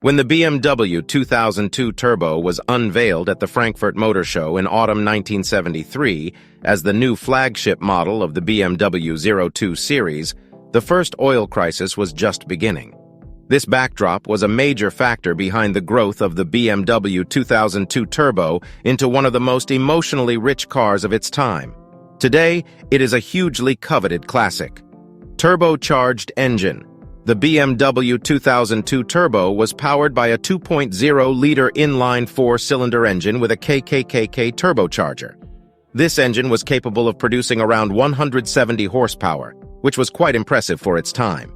When the BMW 2002 Turbo was unveiled at the Frankfurt Motor Show in autumn 1973 as the new flagship model of the BMW 02 series, the first oil crisis was just beginning. This backdrop was a major factor behind the growth of the BMW 2002 Turbo into one of the most emotionally rich cars of its time. Today, it is a hugely coveted classic. Turbocharged engine. The BMW 2002 Turbo was powered by a 2.0-liter inline four-cylinder engine with a KKKK turbocharger. This engine was capable of producing around 170 horsepower, which was quite impressive for its time.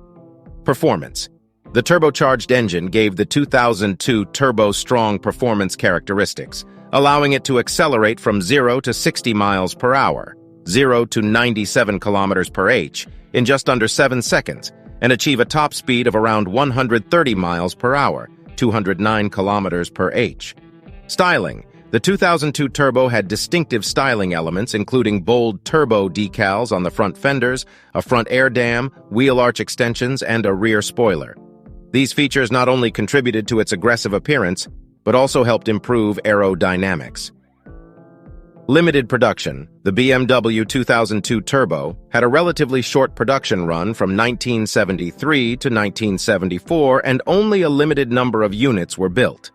Performance. The turbocharged engine gave the 2002 Turbo strong performance characteristics, allowing it to accelerate from 0 to 60 miles per hour, 0 to 97 kilometers per h, in just under 7 seconds, and achieve a top speed of around 130 miles per hour, 209 kilometers per h. Styling. The 2002 Turbo had distinctive styling elements including bold turbo decals on the front fenders, a front air dam, wheel arch extensions, and a rear spoiler. These features not only contributed to its aggressive appearance, but also helped improve aerodynamics. Limited production. The BMW 2002 Turbo had a relatively short production run from 1973 to 1974, and only a limited number of units were built.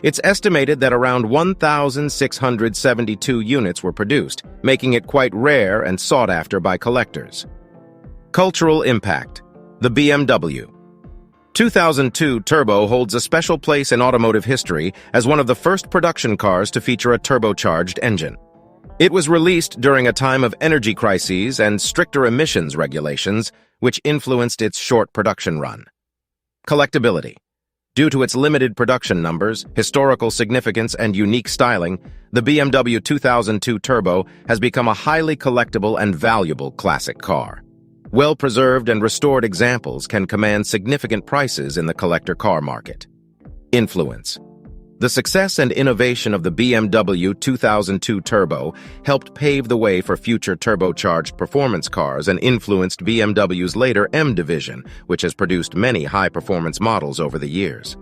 It's estimated that around 1,672 units were produced, making it quite rare and sought after by collectors. Cultural impact. The BMW 2002 Turbo holds a special place in automotive history as one of the first production cars to feature a turbocharged engine. It was released during a time of energy crises and stricter emissions regulations, which influenced its short production run. Collectability. Due to its limited production numbers, historical significance, and unique styling, the BMW 2002 Turbo has become a highly collectible and valuable classic car. Well-preserved and restored examples can command significant prices in the collector car market. Influence. The success and innovation of the BMW 2002 Turbo helped pave the way for future turbocharged performance cars and influenced BMW's later M division, which has produced many high-performance models over the years.